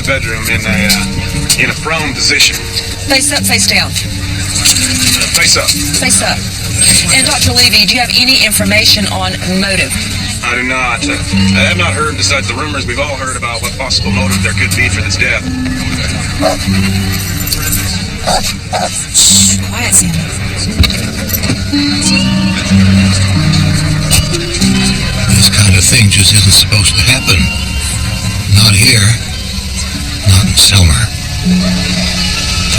bedroom in a prone position. Face up, face down. Face up. Face up. And Dr. Levy, do you have any information on motive? I do not. I have not heard, besides the rumors we've all heard about what possible motive there could be for this death. Quiet, Sam. This kind of thing just isn't supposed to happen. Not here. Not in Selmer.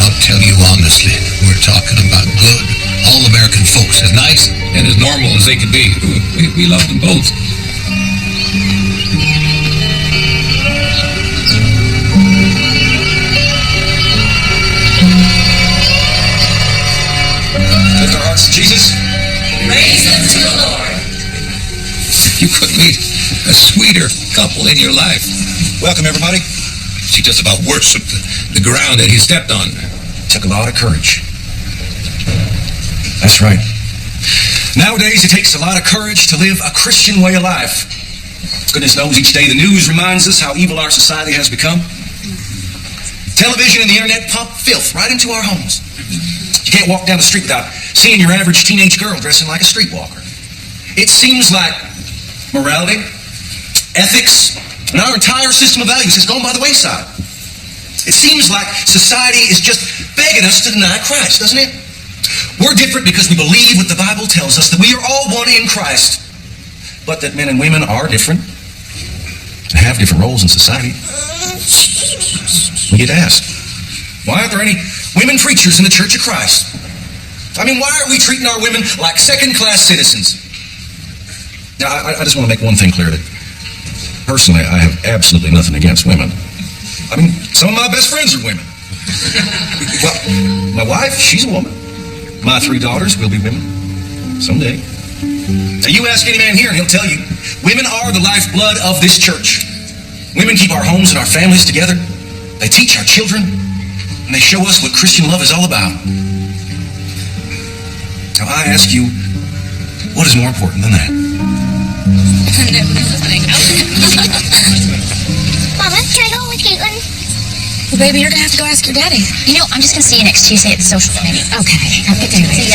I'll tell you honestly, we're talking about good, all-American folks, as nice and as normal as they could be. We love them both. Lift our hearts to Jesus. Praise him to the Lord. You couldn't meet a sweeter couple in your life. Welcome, everybody. She just about worshipped the ground that he stepped on. Took a lot of courage. That's right. Nowadays, it takes a lot of courage to live a Christian way of life. Goodness knows each day the news reminds us how evil our society has become. Television and the internet pump filth right into our homes. You can't walk down the street without seeing your average teenage girl dressing like a streetwalker. It seems like morality, ethics, and our entire system of values has gone by the wayside. It seems like society is just begging us to deny Christ, doesn't it? We're different because we believe what the Bible tells us, that we are all one in Christ, but that men and women are different and have different roles in society. We get asked, why aren't there any women preachers in the Church of Christ? I mean, why are we treating our women like second-class citizens? Now, I just want to make one thing clear, that personally, I have absolutely nothing against women. I mean, some of my best friends are women. Well, my wife, she's a woman. My 3 daughters will be women someday. Now, you ask any man here and he'll tell you, women are the lifeblood of this church. Women keep our homes and our families together. They teach our children, and they show us what Christian love is all about. Now, I ask you, what is more important than that? Mama, can I go home with Caitlin? Well, baby, you're going to have to go ask your daddy. You know, I'm just going to see you next Tuesday at the social committee. Okay. Have a good day, baby.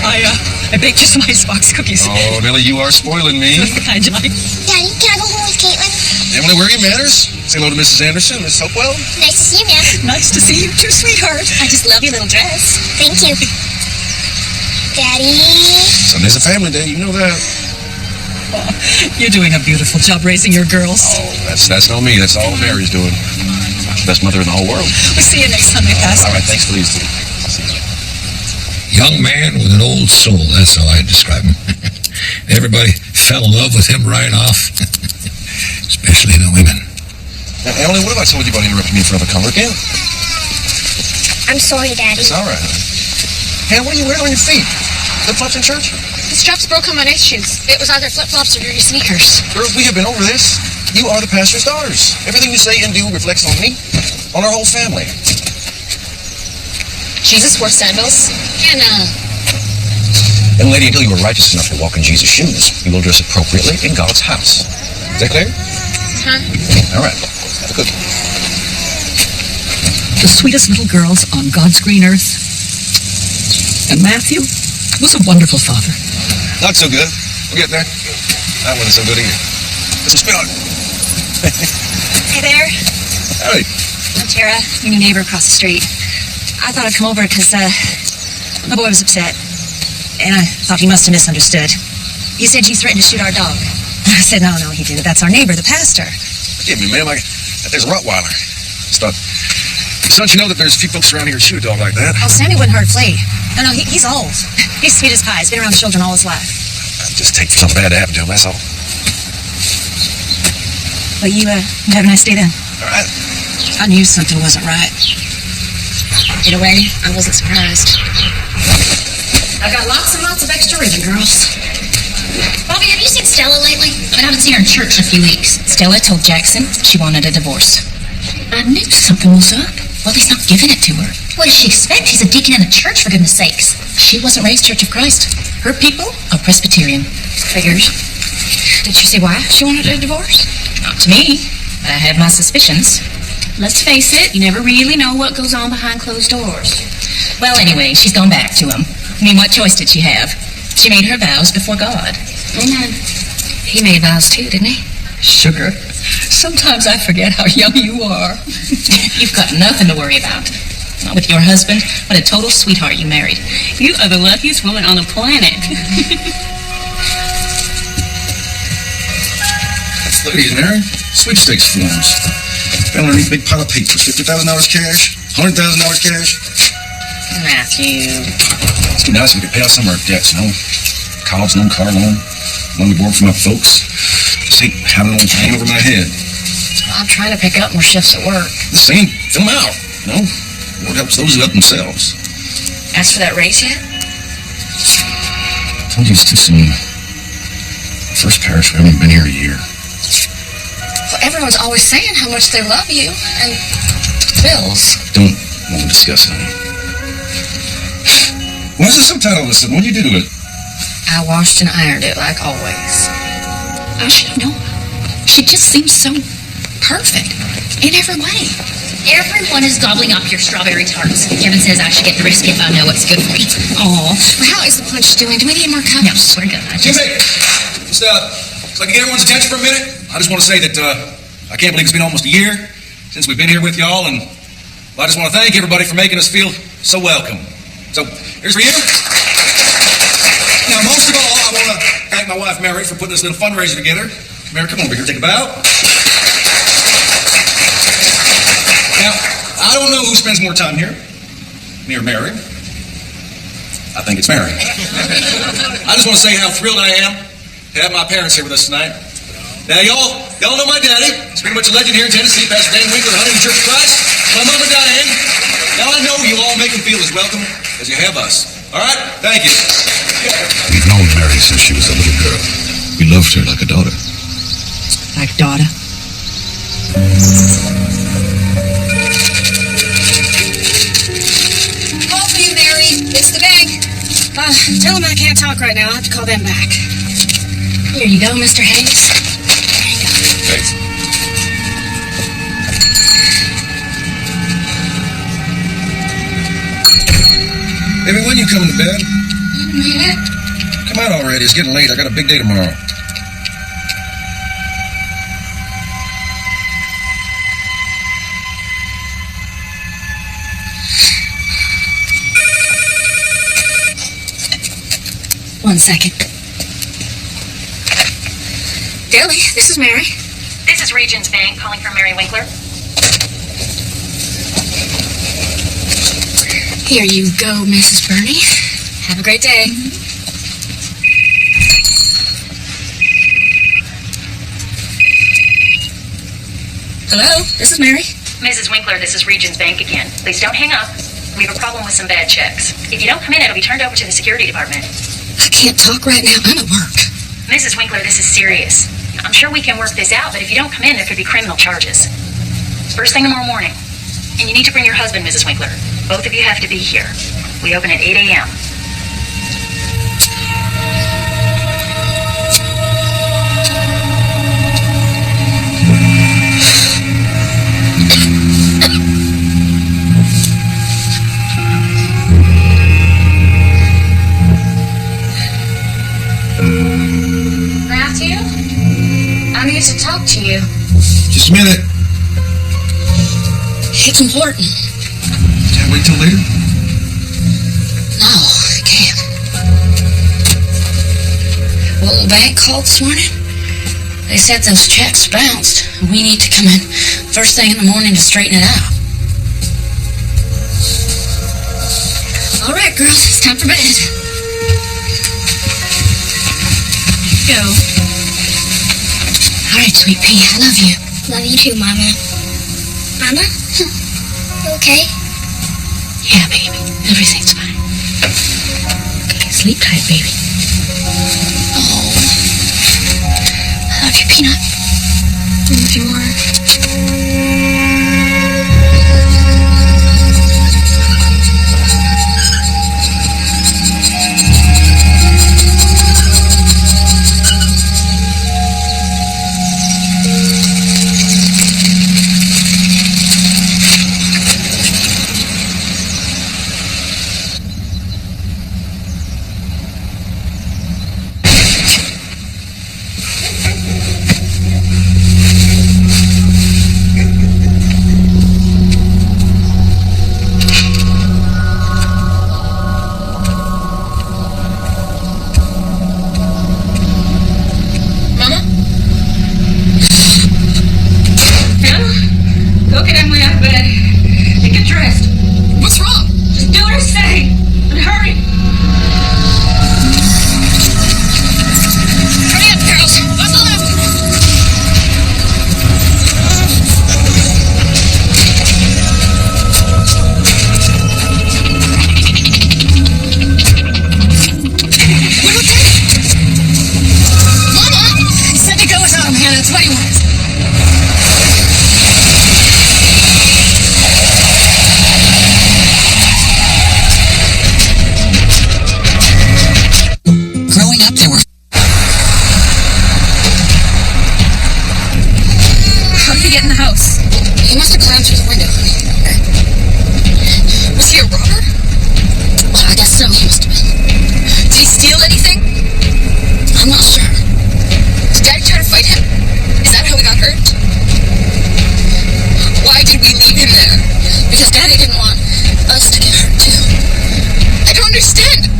I baked you some icebox cookies. Oh, Millie, you are spoiling me. Hi, Johnny. Daddy, can I go home with Caitlin? Emily, where are your manners? Say hello to Mrs. Anderson, Miss Hopewell. Nice to see you, ma'am. Nice to see you too, sweetheart. I just love your little dress. Thank you. Daddy. Sunday's a family day, you know that. You're doing a beautiful job raising your girls. Oh, that's not me. That's all Mary's doing. Best mother in the whole world. We'll see you next Sunday, Pastor. All right, thanks for these two. Young man with an old soul, that's how I describe him. Everybody fell in love with him right off, especially the women. Now, Emily, what have I told you about interrupting me in front of a congregant? I'm sorry, Daddy. It's all right, honey. Hey, what are you wearing on your feet? Flip-flops in church? The straps broke on my nice shoes. It was either flip-flops or your sneakers. Girls, we have been over this. You are the pastor's daughters. Everything you say and do reflects on me, on our whole family. Jesus wore sandals. And lady, until you are righteous enough to walk in Jesus' shoes, you will dress appropriately in God's house. Is that clear? Huh? All right. Have a cookie. The sweetest little girls on God's green earth. And Matthew was a wonderful father. Not so good. We'll get there. That wasn't so good either. Mrs. Spiller. Hey there. Howdy. I'm Tara, your new neighbor across the street. I thought I'd come over because, my boy was upset. And I thought he must have misunderstood. He said you threatened to shoot our dog. I said, no, he didn't. That's our neighbor, the pastor. Forgive me, ma'am. There's a Rottweiler. Just don't you know that there's a few folks around here who shoot a dog like that? Oh, Sammy wouldn't hurt a flea. No, he's old. He's sweet as pie. He's been around children all his life. I just take for something bad to happen to him, that's all. Well, you have a nice day then. All right. I knew something wasn't right. In a way, I wasn't surprised. I've got lots and lots of extra ribbon, girls. Bobby, have you seen Stella lately? I haven't seen her in church in a few weeks. Stella told Jackson she wanted a divorce. I knew something was up. Well, he's not giving it to her. What does she expect? He's a deacon in a church, for goodness sakes. She wasn't raised Church of Christ. Her people are Presbyterian. Figures. Did she say why she wanted a divorce? Not to me, but I had my suspicions. let's face it, you never really know what goes on behind closed doors. Well, anyway, she's gone back to him. I mean, what choice did she have? She made her vows before God. Amen. He made vows too, didn't he? Sugar, sometimes I forget how young you are. You've got nothing to worry about. Not with your husband. What a total sweetheart you married. You are the luckiest woman on the planet. Look at these, Mary. Sweepstakes forms. Found underneath a big pile of papers. $50,000 cash, $100,000 cash. Matthew. It's nice if we could pay off some of our debts, you know. College loan, car loan, money we borrowed from my folks. This ain't having it all hanging over my head. I'm trying to pick up more shifts at work. This ain't fill them out, you know. Lord helps those who help themselves. As for that raise yet? I told you it's too soon. First parish, we haven't even been here a year. Well, everyone's always saying how much they love you. And bills. Don't want to discuss it. Why's the subtitle listed? What do you do to it? I washed and ironed it like always. I should have known. She just seems so perfect in every way. Everyone is gobbling up your strawberry tarts. Kevin says I should get the recipe if I know what's good for you. Well, how is the punch doing? Do we need more cups? No, swear to God, I just... Jimmy! Just, so I can get everyone's attention for a minute, I just want to say that, I can't believe it's been almost a year since we've been here with y'all, and I just want to thank everybody for making us feel so welcome. So, here's for you. Now, most of all, I want to thank my wife, Mary, for putting this little fundraiser together. Mary, come over here, take a bow. Now, I don't know who spends more time here, me or Mary. I think it's Mary. I just want to say how thrilled I am to have my parents here with us tonight. Now, y'all know my daddy. He's pretty much a legend here in Tennessee, Pastor Dan Winkler, the Huntington Church of Christ. My mama, Diane. Now, I know you'll all make him feel as welcome as you have us. All right? Thank you. We've known Mary since she was a little girl. We loved her like a daughter. Like daughter. Call for you, Mary. It's the bank. Tell them I can't talk right now. I'll have to call them back. Here you go, Mr. Hayes. Thanks. Baby, when you coming to bed? In a minute. Come out already. It's getting late. I got a big day tomorrow. One second. Dilly, this is Mary. This is Regions Bank calling for Mary Winkler. Here you go, Mrs. Burney. Have a great day. Hello, this is Mary. Mrs. Winkler, this is Regions Bank again. Please don't hang up. We have a problem with some bad checks. If you don't come in, it'll be turned over to the security department. I can't talk right now. I'm at work. Mrs. Winkler, this is serious. I'm sure we can work this out, but if you don't come in, there could be criminal charges. First thing tomorrow morning. And you need to bring your husband, Mrs. Winkler. Both of you have to be here. We open at 8 a.m. Matthew, I need to talk to you. Just a minute. It's important. Can't wait till later? No, I can't. Well, the bank called this morning. They said those checks bounced. We need to come in first thing in the morning to straighten it out. All right, girls, it's time for bed. Here you go. All right, sweet pea, I love you. Love you too, Mama. Mama? You okay? Yeah, baby, everything's fine. Okay, sleep tight, baby. Oh, I love you, Peanut. I love you more. going up there were... How did he get in the house? He must have climbed through the window. Was he a robber? Well, I guess so. He must have been. Did he steal anything? I'm not sure. Did Daddy try to fight him? Is that how he got hurt? Why did we leave him there? Because Daddy didn't want us to get hurt, too. I don't understand.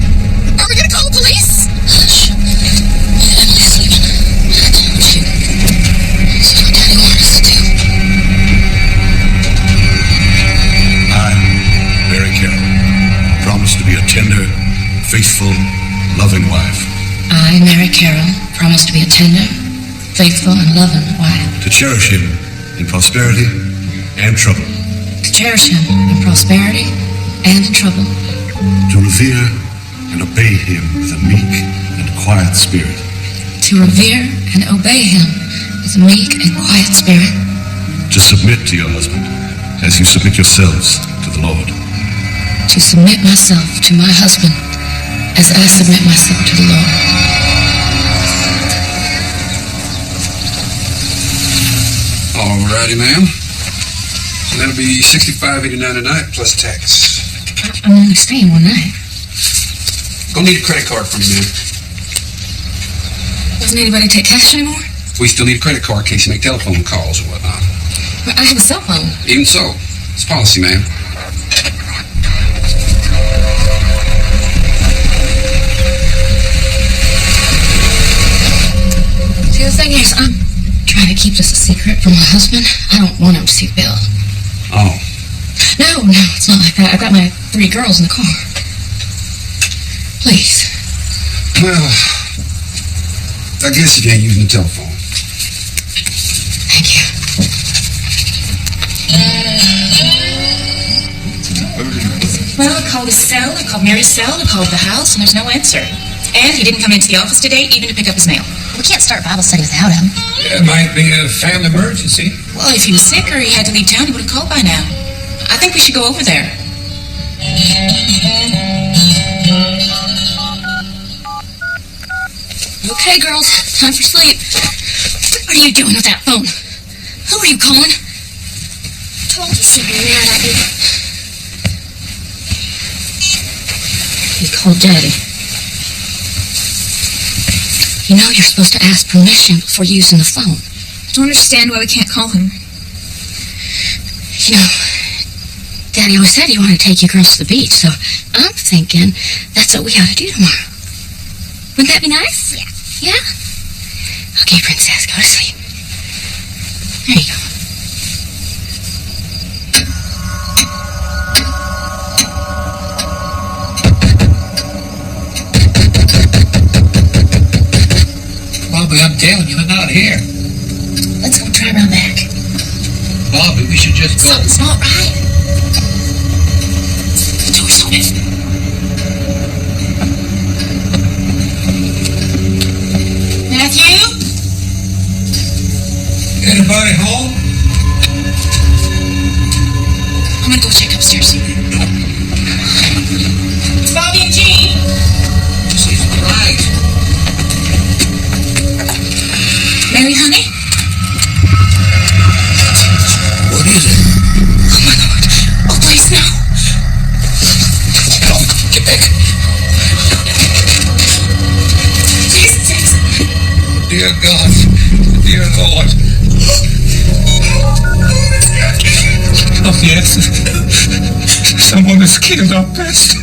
Are we gonna call the police? Hush. Emily's sleeping. We should. That's what Daddy wanted us to do. I, Mary Carroll, promise to be a tender, faithful, loving wife. I, Mary Carroll, promise to be a tender, faithful, and loving wife. To cherish him in prosperity and trouble. To cherish him in prosperity and in trouble. To revere and obey him with a meek and quiet spirit. To revere and obey him with a meek and quiet spirit. To submit to your husband as you submit yourselves to the Lord. To submit myself to my husband as I submit myself to the Lord. Alrighty, ma'am. That'll be $65.89 a night plus tax. I'm only staying one night. Gonna need a credit card from you, ma'am. Doesn't anybody take cash anymore? We still need a credit card in case you make telephone calls or whatnot. But I have a cell phone. Even so, it's policy, ma'am. See, the thing is, I'm trying to keep this a secret from my husband. I don't want him to see Bill. Oh. No, it's not like that. I've got my 3 girls in the car. Please. Well, I guess you ain't using the telephone. Thank you. Well, I called his cell, I called Mary's cell, I called the house, and there's no answer. And he didn't come into the office today even to pick up his mail. We can't start Bible study without him. It might be a family emergency. Well, if he was sick or he had to leave town, he would have called by now. I think we should go over there. Okay, girls, time for sleep. What are you doing with that phone? Who are you calling? Told you she'd be mad at me. You called Daddy. You know you're supposed to ask permission before using the phone. I don't understand why we can't call him. You know, Daddy always said he wanted to take you girls to the beach, so I'm thinking that's what we ought to do tomorrow. Wouldn't that be nice? Yeah. Yeah? Okay, Princess, go to sleep. There you go. Bobby, I'm telling you, they're not here. Let's go try around back. Bobby, we should just go. Something's not right. The door's open. Matthew? Anybody home? I'm gonna go check upstairs. It's Bobby and Jean. She's right. Mary, honey? What is it? Oh, my Lord. Oh, please, no. Come, get back. Jesus. Dear God, dear Lord. Oh, yes. Someone has killed our pastor.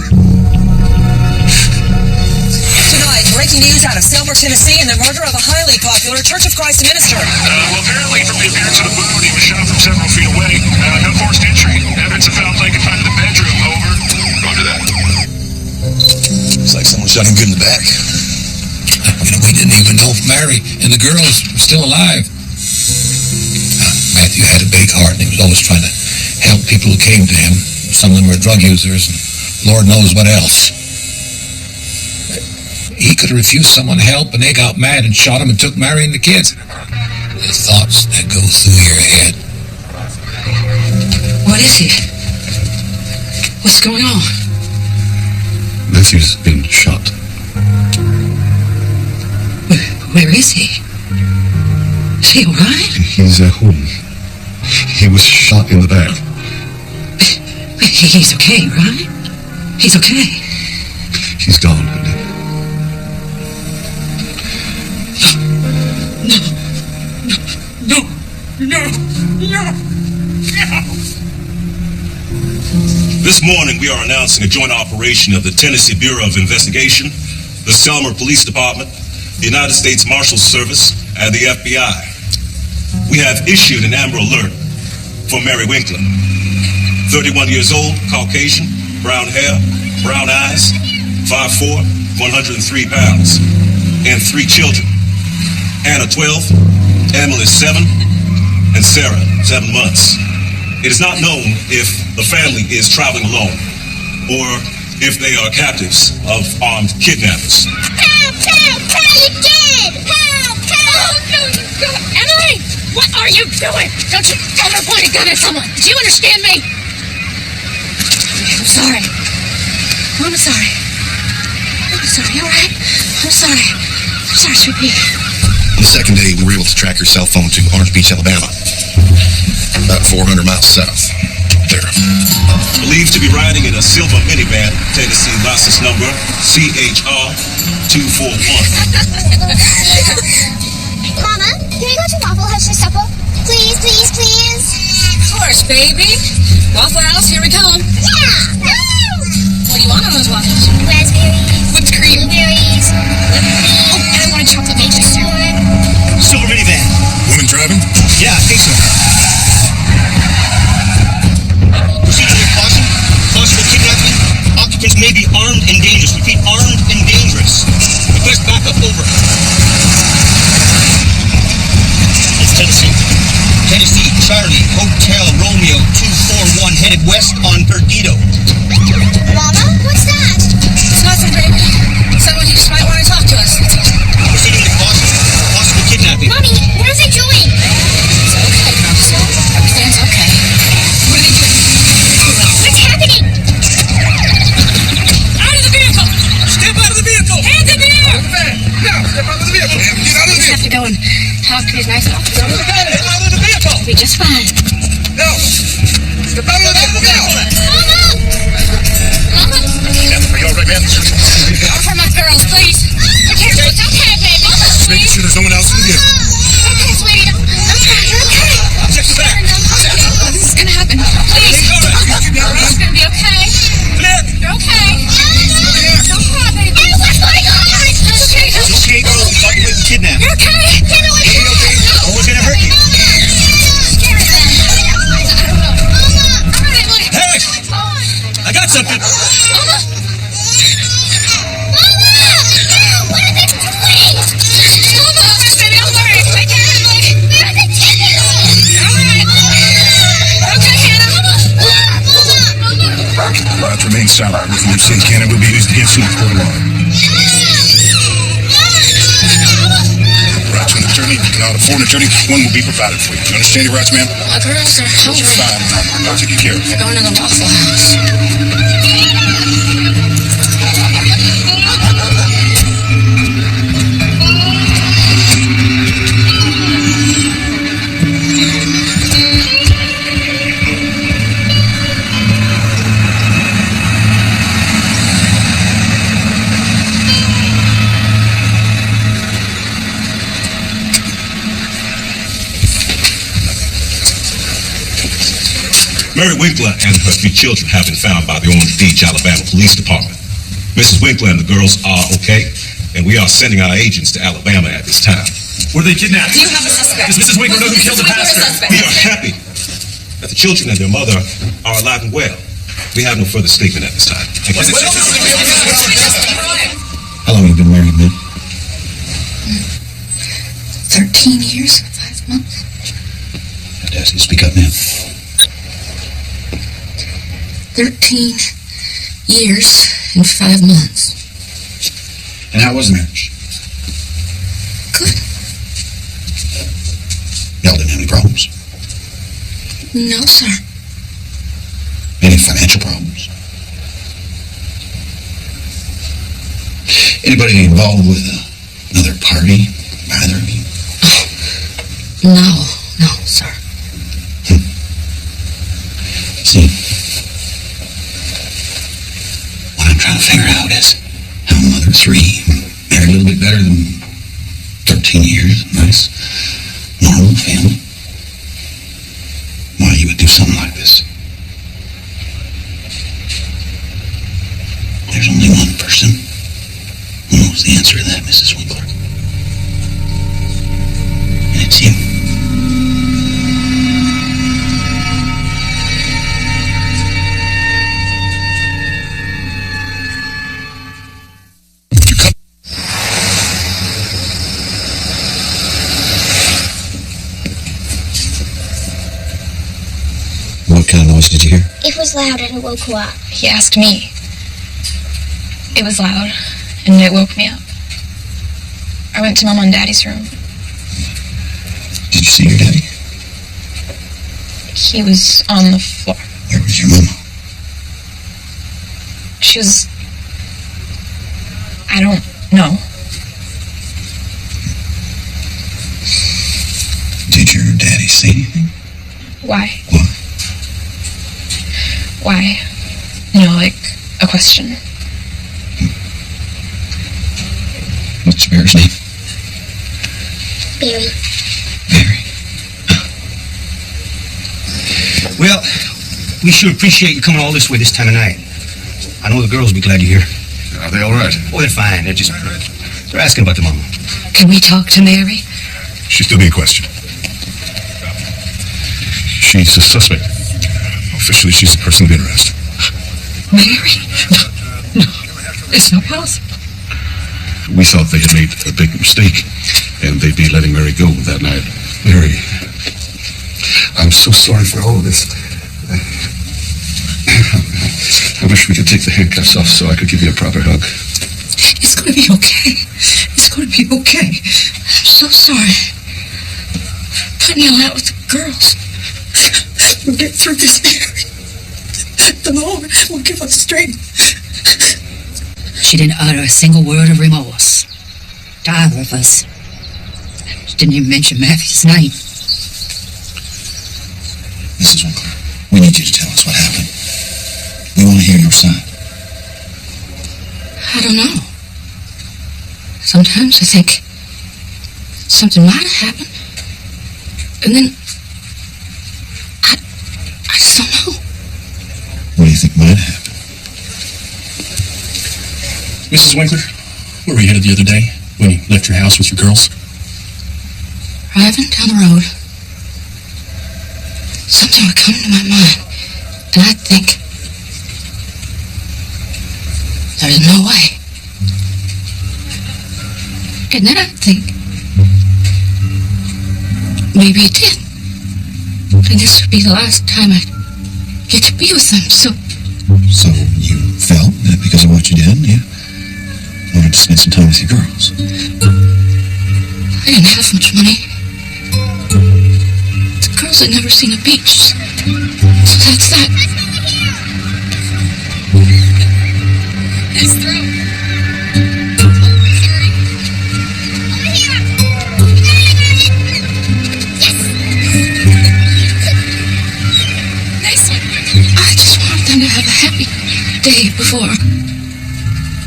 Tonight, breaking news out of Selmer, Tennessee, and the murder of a highly popular Church of Christ minister. Well, apparently from the appearance of the wound, he was shot from several feet away. No forced entry. Evidence of foul play confined to the bedroom. Over. Roger that. It's like someone shot him good in the back. You know, we didn't even know if Mary and the girls were still alive. Matthew had a big heart, and he was always trying to help people who came to him. Some of them were drug users, and Lord knows what else. He could have refused someone help, and they got mad and shot him and took Mary and the kids. The thoughts that go through your head. What is it? What's going on? Matthew's been shot. Where is he? Is he all right? He's at home. He was shot in the back. He's okay, right? He's okay. He's gone, Linda. No. This morning, we are announcing a joint operation of the Tennessee Bureau of Investigation, the Selmer Police Department, the United States Marshals Service, and the FBI. We have issued an Amber Alert for Mary Winkler. 31 years old, Caucasian, brown hair, brown eyes, 5'4", 103 pounds, and 3 children. Hannah, 12, Emily, 7, and Sarah, 7 months. It is not known if the family is traveling alone or if they are captives of armed kidnappers. Help! You're dead! Help! Oh, no, you don't. Emily! What are you doing? Don't you ever point a gun at someone. Do you understand me? I'm sorry. I'm sorry. I'm sorry, all right? I'm sorry. I'm sorry, sweet pea. On the second day, we were able to track her cell phone to Orange Beach, Alabama. About 400 miles south. There. Believed to be riding in a silver minivan, Tennessee license number CHR241. Mama, can we go to Waffle House for supper? Please. Of course, baby. Waffle House, here we come. Yeah! What do you want on those waffles? Raspberries. Whipped cream. Blueberries. Oh, and I want a chocolate matrix too. Silver minivan. Woman driving? Yeah, I think so. Procedure with caution. Possible kidnapping. Occupants may be armed and dangerous. Repeat, armed and dangerous. Request backup, over. It's Tennessee. Tennessee, Charlie, Hotel Romeo 241, headed west on Perdido. Mama, what's that? It's nothing, baby. Someone who just might want to talk to us. Proceeding with caution. Possible kidnapping. Mommy, what are they doing? It's okay, Thompson. Everything's okay. What are they doing? What's happening? Out of the vehicle! Step out of the vehicle! Hands in the air! Now, step out of the vehicle. Get out of We the just have to go and talk to his nice officer. vehicle. Get out of the vehicle. It'll be just fine. No. Step out of the vehicle now. Mama! Are you all right, man? For my girls, please. Okay, it's okay, baby. Making sure there's no one else in the vehicle. Okay, sweetie. You're okay. Check the back. This is gonna happen. Please. It's gonna be okay. Clear. You're okay. Don't cry, baby. What's going on? It's okay. Okay, go. Talking with the kidnap. You're okay. Get away from me! No one's gonna hurt you. Hey! I got something. Mama! What are they doing? Mama, baby, don't worry. I can't handle it. Where are they taking us? All right. Okay, Hannah. Routes remain silent. Everything you say can and will be used against you in court of law. Rights to an attorney. If you cannot afford an attorney, one will be provided for you. Do you understand your rights, ma'am? My girls are hungry. Fine. I'll take you care of. They're going to the Waffle House. Mary Winkler and her 3 children have been found by the Orange Beach, Alabama Police Department. Mrs. Winkler and the girls are okay, and we are sending our agents to Alabama at this time. Were they kidnapped? Do you have a suspect? Does Mrs. Winkler know who killed the pastor? We are happy that the children and their mother are alive and well. We have no further statement at this time. Thank you. How long have you been married, man? 13 years and 5 months. I'd ask you to speak up, man. 13 years and 5 months. And how was the marriage? Good. Y'all didn't have any problems? No, sir. Any financial problems? Anybody involved with another party? Either of you? No, sir. See, what I'm trying to figure out is how a mother of 3, married a little bit better than 13 years, nice, normal family, why you would do something like this. There's only one person who knows the answer to that, Mrs. Winkler. And it's you. What kind of noise did you hear? It was loud and it woke her up. He asked me. It was loud, and it woke me up. I went to Mom and Daddy's room. Did you see your daddy? He was on the floor. Where was your mama? She was... I don't know. Did your daddy say anything? Why? What? Why? You know, like a question. What's Barry's name? Barry. Barry. Well, we sure appreciate you coming all this way this time of night. I know the girls will be glad you're here. Are they all right? Oh, they're fine. They're asking about the mama. Can we talk to Mary? She's still being questioned. She's a suspect. Officially, she's a person of interest. Mary? No, it's not possible. We thought they had made a big mistake, and they'd be letting Mary go that night. Mary, I'm so sorry for all of this. I wish we could take the handcuffs off so I could give you a proper hug. It's going to be okay. It's going to be okay. I'm so sorry. Putting you out with the girls. We'll get through this, Mary. The Lord will give us strength. She didn't utter a single word of remorse to either of us. She didn't even mention Matthew's name. Mrs. Winkler, we need you to tell us what happened. We want to hear your side. I don't know. Sometimes I think something might have happened. And then I just don't know. What do you think might happen? Mrs. Winkler, where were you headed the other day when you left your house with your girls? Driving down the road, something would come to my mind, and I'd think, there's no way. And then I'd think, maybe it did. And this would be the last time I'd get to be with them, so... So you felt that because of what you did, you wanted to spend some time with your girls? I didn't have much money. The girls had never seen a beach, so that's that. Nice throw. Nice one. I just wanted them to have a happy day before.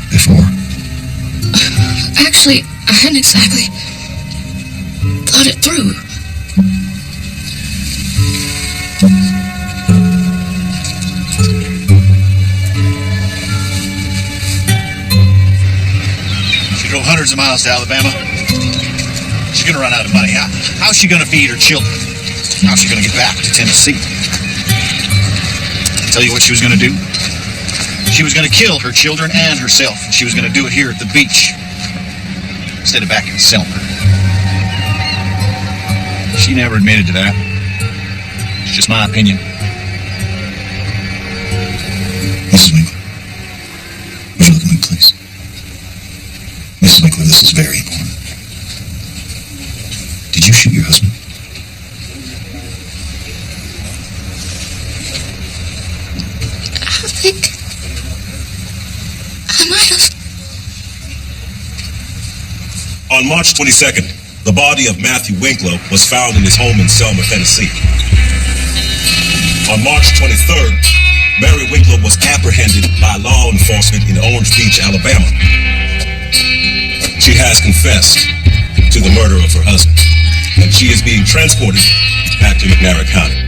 Before? Actually, I hadn't exactly thought it through. She drove hundreds of miles to Alabama. She's gonna run out of money. How's she gonna feed her children? How's she gonna get back to Tennessee? Tell you what she was gonna do? She was gonna kill her children and herself. She was gonna do it here at the beach instead of back in Selma. She never admitted to that. It's just my opinion. Mrs. Winkler, would you look at me, please? Mrs. Winkler, this is very important. Did you shoot your husband? I think I might have. On March 22nd, The body of Matthew Winkler was found in his home in Selma, Tennessee. On March 23rd, Mary Winkler was apprehended by law enforcement in Orange Beach, Alabama. She has confessed to the murder of her husband, and she is being transported back to McNair County.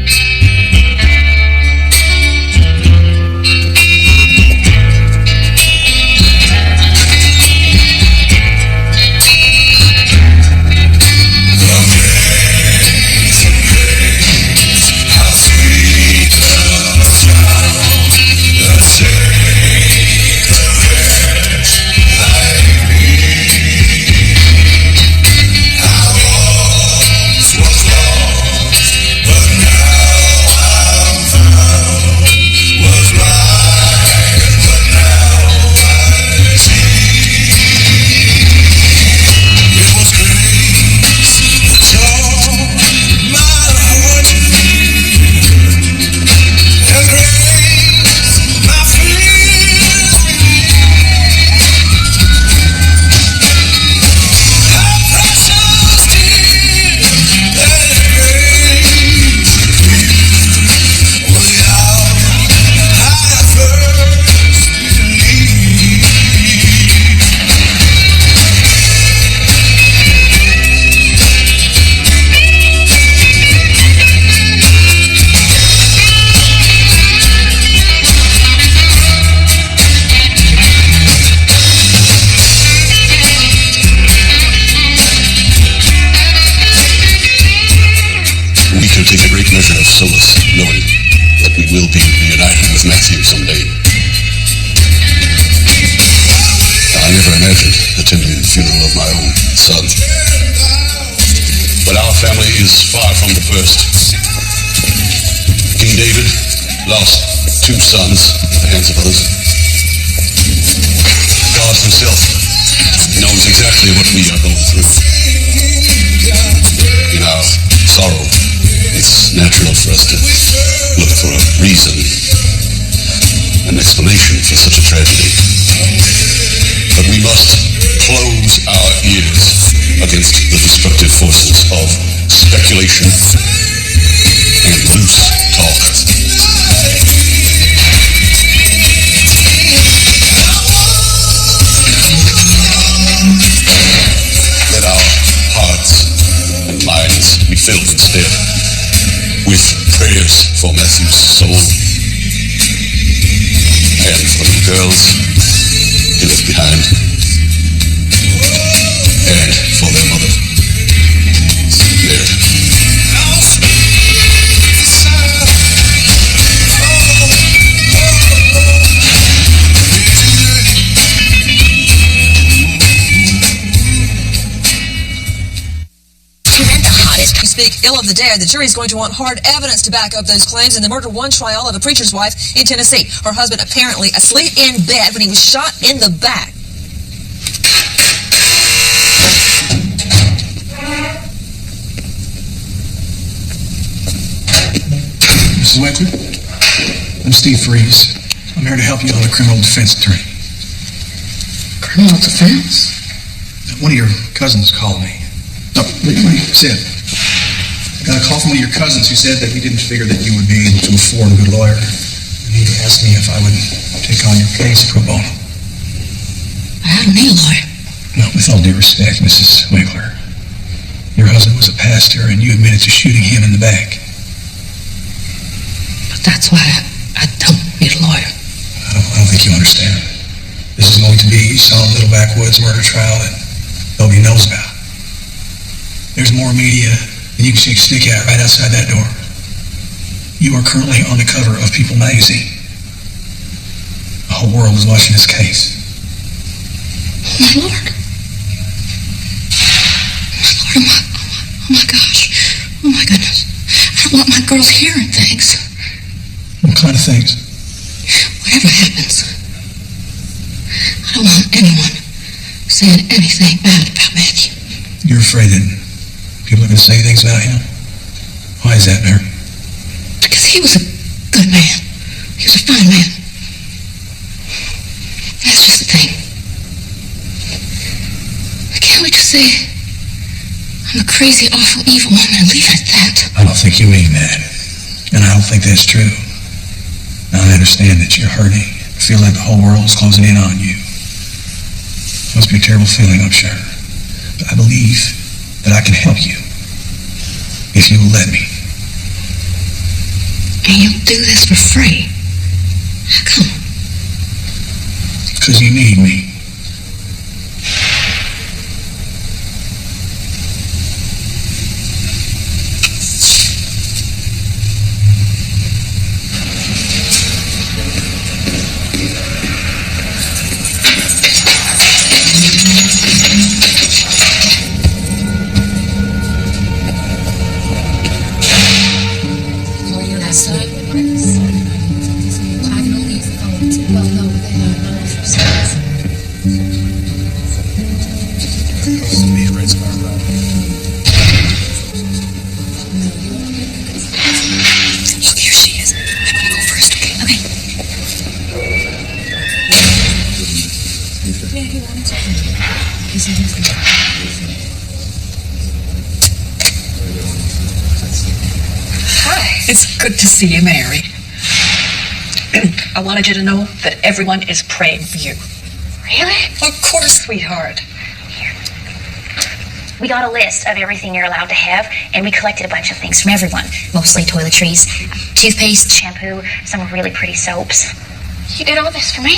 Solace, knowing that we will be reunited with Matthew someday. I never imagined attending the funeral of my own son. But our family is far from the first. King David lost 2 sons at the hands of others. God himself knows exactly what we are going through. In our sorrow, it's natural for us to look for a reason, an explanation for such a tragedy. But we must close our ears against the destructive forces of speculation and loose talk. Let our hearts and minds be filled instead with prayers for Matthew's soul and for the girls he left behind and for their mother, Mary. Speak ill of the dead, the jury is going to want hard evidence to back up those claims in the murder one trial of a preacher's wife in Tennessee. Her husband apparently asleep in bed when he was shot in the back. Mrs. Winkler, I'm Steve Freeze. I'm here to help you on a criminal defense attorney. Criminal defense? One of your cousins called me. No, what he said. I got a call from one of your cousins who said that he didn't figure that you would be able to afford a good lawyer. And he asked me if I would take on your case pro bono. I don't need a lawyer. No, with all due respect, Mrs. Winkler, your husband was a pastor and you admitted to shooting him in the back. But that's why I don't need a lawyer. I don't think you understand. This is going to be some little backwoods murder trial that nobody knows about. There's more media than you can shake a stick at right outside that door. You are currently on the cover of People magazine. The whole world is watching this case. My Lord. My Lord, oh my gosh. Oh my goodness. I don't want my girls hearing things. What kind of things? Whatever happens, I don't want anyone saying anything bad about Matthew. You're afraid that people are going to say things about him? Why is that, Mary? Because he was a good man. He was a fine man. That's just the thing. Can't we just say, I'm I'm a crazy, awful, evil woman, and leave it at that. I don't think you mean that. And I don't think that's true. Now I understand that you're hurting. You feel like the whole world's closing in on you. It must be a terrible feeling, I'm sure. But I believe that I can help you. If you will let me. And you'll do this for free. How come? Because you need me. It's good to see you, Mary. I wanted you to know that everyone is praying for you. Really? Of course, sweetheart. We got a list of everything you're allowed to have, and we collected a bunch of things from everyone. Mostly toiletries, toothpaste, shampoo, some really pretty soaps. You did all this for me?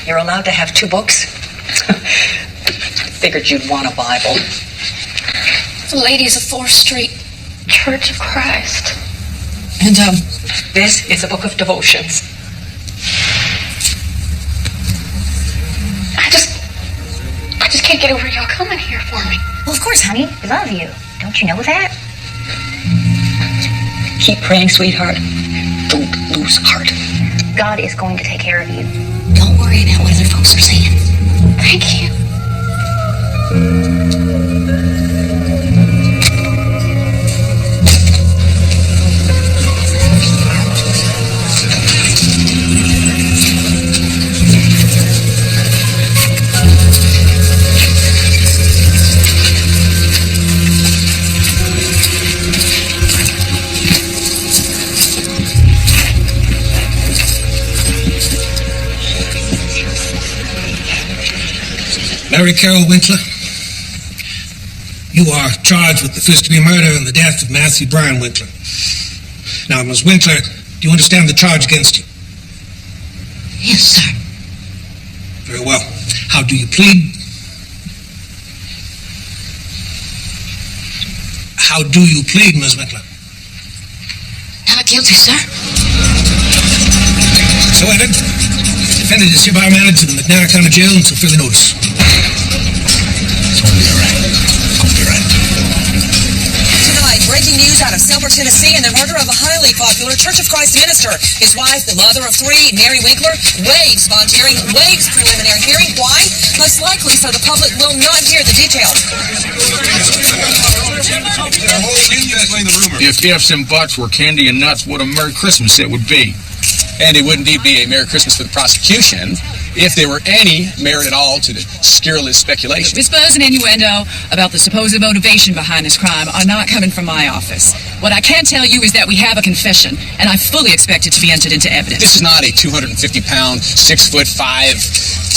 You're allowed to have 2 books. Figured you'd want a Bible. The Ladies of 4th Street Church of Christ. And, this is a book of devotions. I just can't get over y'all coming here for me. Well, of course, honey. We love you. Don't you know that? Keep praying, sweetheart. Don't lose heart. God is going to take care of you. Don't worry about what other folks are saying. Thank you. Mary Carol Winkler, you are charged with the first-degree murder and the death of Matthew Brian Winkler. Now, Ms. Winkler, do you understand the charge against you? Yes, sir. Very well. How do you plead? How do you plead, Ms. Winkler? Not guilty, sir. So entered. The defendant is hereby managed to the McNair County Jail until further notice. It's going to be all right. It's going to be all right. Tonight, breaking news out of Selmer, Tennessee, and the murder of a highly popular Church of Christ minister. His wife, the mother of 3, Mary Winkler, waives bond hearing, waives preliminary hearing. Why? Most likely so the public will not hear the details. If ifs and buts were candy and nuts, what a Merry Christmas it would be. And it would indeed be a Merry Christmas for the prosecution if there were any merit at all to the scurrilous speculation. Whispers and innuendo about the supposed motivation behind this crime are not coming from my office. What I can tell you is that we have a confession, and I fully expect it to be entered into evidence. This is not a 250-pound, 6'5",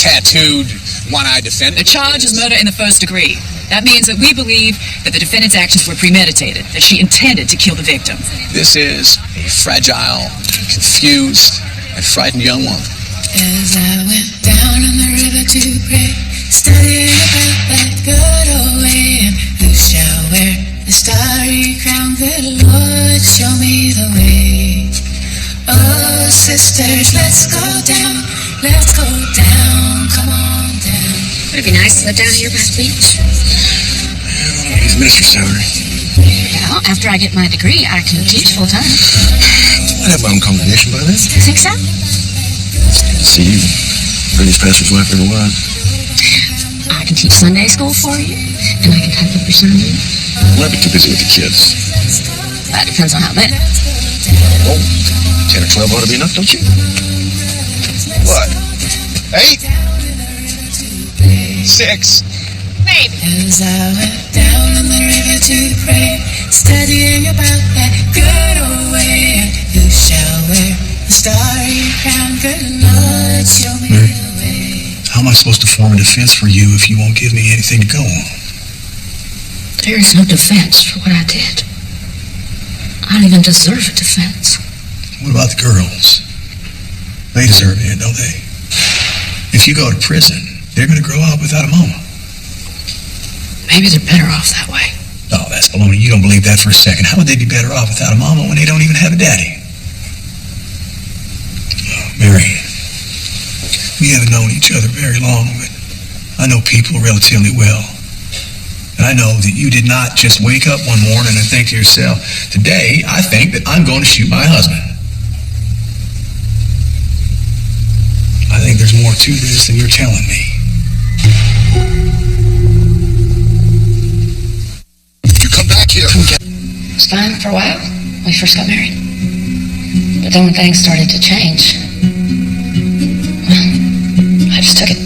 tattooed, one-eyed defendant. The charge is murder in the first degree. That means that we believe that the defendant's actions were premeditated, that she intended to kill the victim. This is a fragile, confused, and frightened young woman. As I went down on the river to pray, studying about that good old way, and who shall wear the starry crown? Good Lord, show me the way. Oh, sisters, let's go down, come on down. Would it be nice to live down here by the beach? He's minister's salary. Well, after I get my degree, I can teach full time. I have my own congregation by then. Think so? See you. Prettiest pastor's wife ever was. I can teach Sunday school for you, and I can type up your sermon. Well, I'd be too busy with the kids. That depends on how many. Oh, 10 or 12 ought to be enough, don't you? What? 8? 6? baby. As I went down in the river to pray, studying about that good old way, who shall wear the starry crown? Good Lord, show me the way. How am I supposed to form a defense for you if you won't give me anything to go on? There is no defense for what I did. I don't even deserve a defense. What about the girls? They deserve it, don't they? If you go to prison, they're going to grow up without a mama. Maybe they're better off that way. Oh, that's baloney. You don't believe that for a second. How would they be better off without a mama when they don't even have a daddy? Oh, Mary, we haven't known each other very long, but I know people relatively well. And I know that you did not just wake up one morning and think to yourself, today I think that I'm going to shoot my husband. I think there's more to this than you're telling me. You come back here. It was fine for a while when we first got married. But then when things started to change, well, I just took it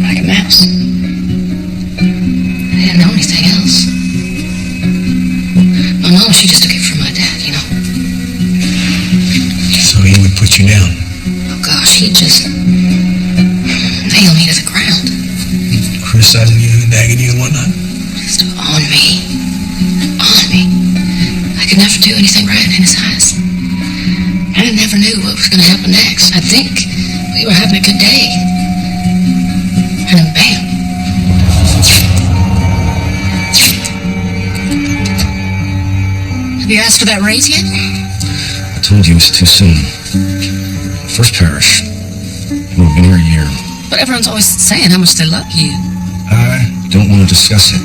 like a mouse. I didn't know anything else. My mom, she just took it from my dad, you know. So he would put you down. Oh gosh, he'd just nail me to the ground. Criticizing you and nagging you and whatnot? Just on me. On me. I could never do anything right in his eyes. I never knew what was going to happen next. I'd think we were having a good day. And then bam. Have you asked for that raise yet? I told you it's too soon. First parish. We've been here a year. But everyone's always saying how much they love you. I don't want to discuss it.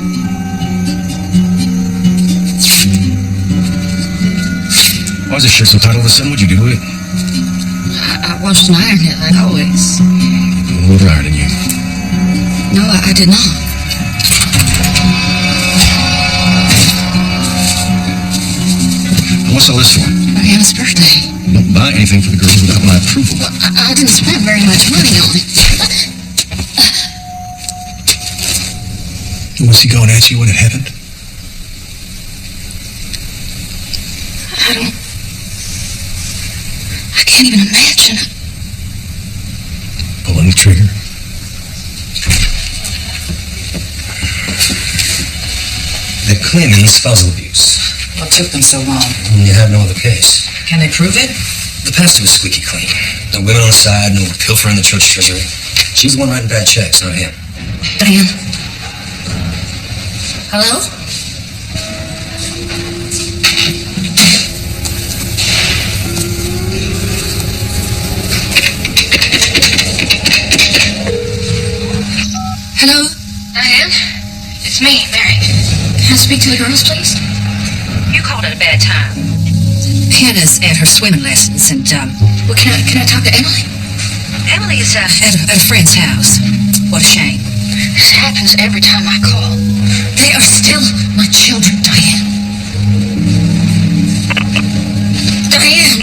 Why was this shirt so tight all of a sudden? What'd you do to it? I washed and ironed it like always. Whoever ironed you? No, I did not. What's all this for? Mariana's birthday. Don't buy anything for the girls without my approval. Well, I didn't spend very much money on it. Was he going at you when it happened? I can't even imagine it. Pulling the trigger. They're claiming spousal abuse. What took them so long? You have no other case. Can they prove it? The pastor was squeaky clean. No women on the side, no pilfering the church treasury. She's the one writing bad checks, not him. Diane. Hello? Hello? Diane? It's me, Mary. Can I speak to the girls, please? You called at a bad time. Hannah's at her swimming lessons, and, well, can I talk to Emily? Emily is, At a friend's house. What a shame. This happens every time I call. They are still my children, Diane. Diane!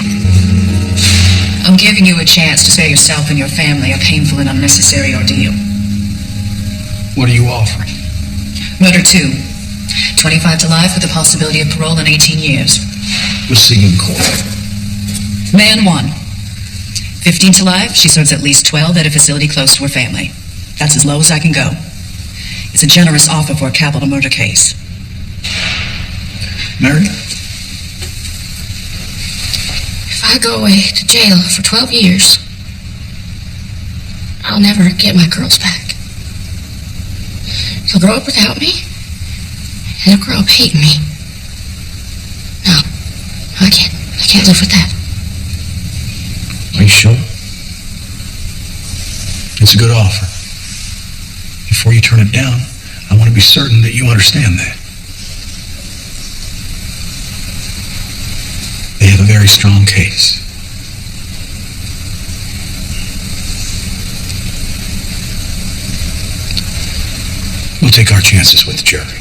I'm giving you a chance to spare yourself and your family a painful and unnecessary ordeal. What are you offering? Murder 2. 25 to life with the possibility of parole in 18 years. We'll see you in court. Man 1. 15 to life, she serves at least 12 at a facility close to her family. That's as low as I can go. It's a generous offer for a capital murder case. Mary? If I go away to jail for 12 years, I'll never get my girls back. They'll grow up without me, and they'll grow up hating me. No, I can't live with that. Are you sure? It's a good offer. Before you turn it down, I want to be certain that you understand that. They have a very strong case. We'll take our chances with the jury.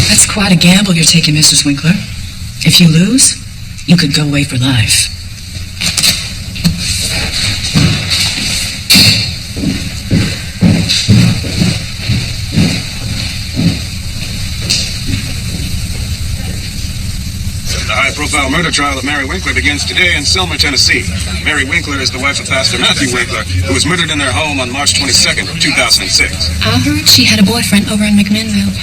That's quite a gamble you're taking, Mrs. Winkler. If you lose, you could go away for life. high-profile murder trial of Mary Winkler begins today in Selma, Tennessee. Mary Winkler is the wife of Pastor Matthew Winkler, who was murdered in their home on March 22nd, 2006. I heard she had a boyfriend over in McMinnville.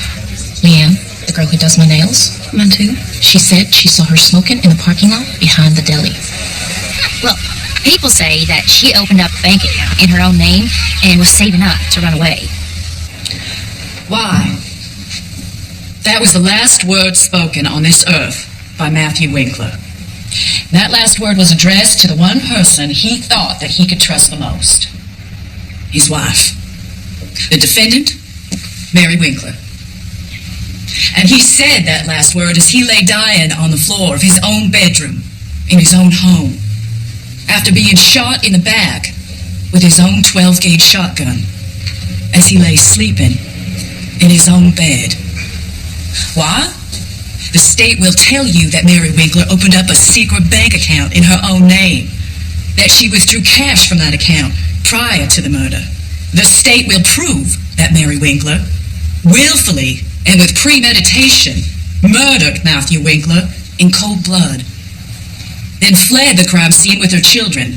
Leanne, the girl who does my nails? Mine too. She said she saw her smoking in the parking lot behind the deli. Well, people say that she opened up a bank account in her own name and was saving up to run away. Why? That was the last word spoken on this earth by Matthew Winkler. That last word was addressed to the one person he thought that he could trust the most. His wife. The defendant, Mary Winkler. And he said that last word as he lay dying on the floor of his own bedroom in his own home after being shot in the back with his own 12-gauge shotgun as he lay sleeping in his own bed. Why? The state will tell you that Mary Winkler opened up a secret bank account in her own name, that she withdrew cash from that account prior to the murder. The state will prove that Mary Winkler willfully and with premeditation murdered Matthew Winkler in cold blood, then fled the crime scene with her children,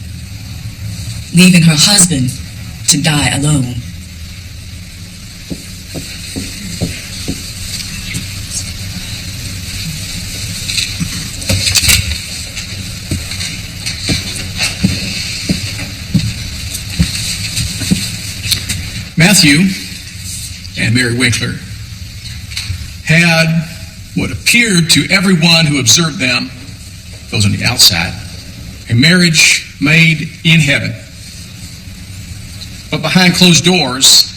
leaving her husband to die alone. Matthew and Mary Winkler had what appeared to everyone who observed them, those on the outside, a marriage made in heaven. But behind closed doors,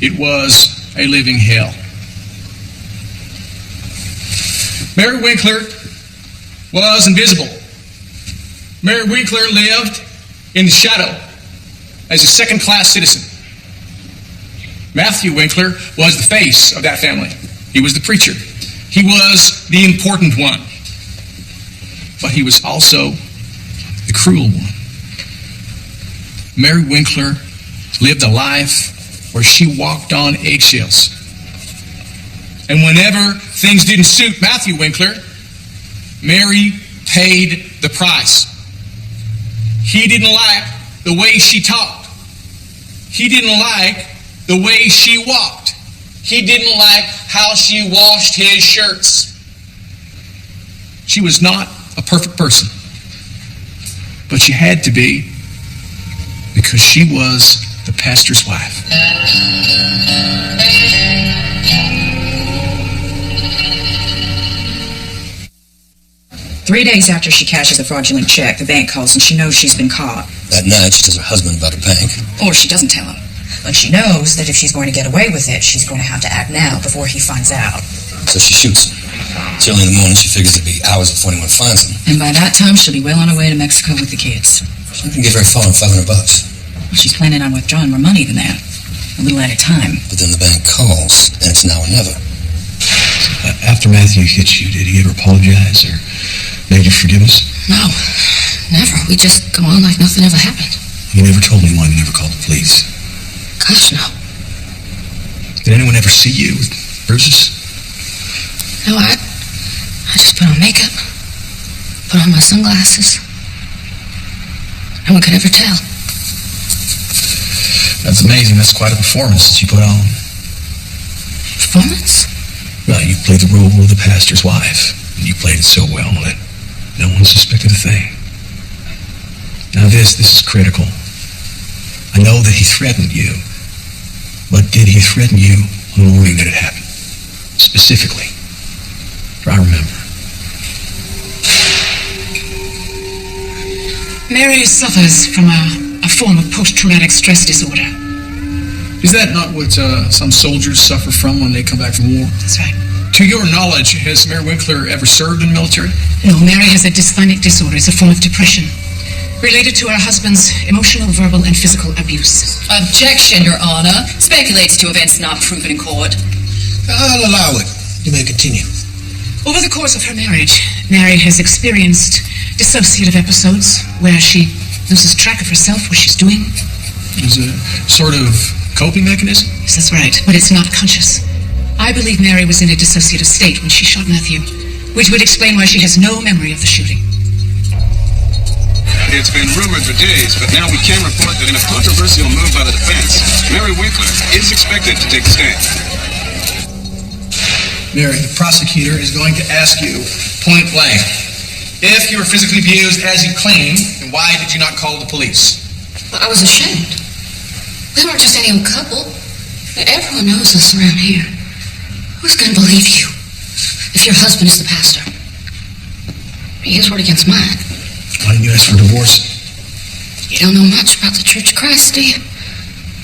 it was a living hell. Mary Winkler was invisible. Mary Winkler lived in the shadow as a second-class citizen. Matthew Winkler was the face of that family. He was the preacher. He was the important one. But he was also the cruel one. Mary Winkler lived a life where she walked on eggshells. And whenever things didn't suit Matthew Winkler, Mary paid the price. He didn't like the way she talked. He didn't like the way she walked. He didn't like how she washed his shirts. She was not a perfect person, but she had to be because she was the pastor's wife. 3 days after she cashes the fraudulent check, the bank calls and she knows she's been caught. That night, she tells her husband about her bank. Or she doesn't tell him. But she knows that if she's going to get away with it, she's going to have to act now before he finds out. So she shoots him. It's early in the morning. She figures it'll be hours before anyone finds him. And by that time, she'll be well on her way to Mexico with the kids. She can get very far on $500. Well, she's planning on withdrawing more money than that. A little at a time. But then the bank calls, and it's now or never. After Matthew hit you, did he ever apologize or beg you forgiveness? No, never. We just go on like nothing ever happened. You never told anyone, you never called the police. Gosh, no. Did anyone ever see you with bruises? No, I just put on makeup, put on my sunglasses. No one could ever tell. That's amazing. That's quite a performance that you put on. Performance? Well, you played the role of the pastor's wife. And you played it so well that no one suspected a thing. Now this is critical. I know that he threatened you, but did he threaten you on the morning that it happened? Specifically. Try to remember. Mary suffers from a form of post-traumatic stress disorder. Is that not what some soldiers suffer from when they come back from war? That's right. To your knowledge, has Mary Winkler ever served in the military? No, Mary has a dysthymic disorder. It's a form of depression related to her husband's emotional, verbal, and physical abuse. Objection, Your Honor. Speculates to events not proven in court. I'll allow it. You may continue. Over the course of her marriage, Mary has experienced dissociative episodes where she loses track of herself, what she's doing. Is a sort of coping mechanism? Yes, that's right, but it's not conscious. I believe Mary was in a dissociative state when she shot Matthew. which would explain why she has no memory of the shooting. It's been rumored for days, but now we can report that in a controversial move by the defense, Mary Winkler is expected to take a stand. Mary, the prosecutor is going to ask you point blank, if you were physically abused as you claim, then why did you not call the police? I was ashamed. We weren't just any old couple. Everyone knows us around here. Who's going to believe you if your husband is the pastor? His word against mine. Why didn't you ask for a divorce? You don't know much about the Church of Christ, do you?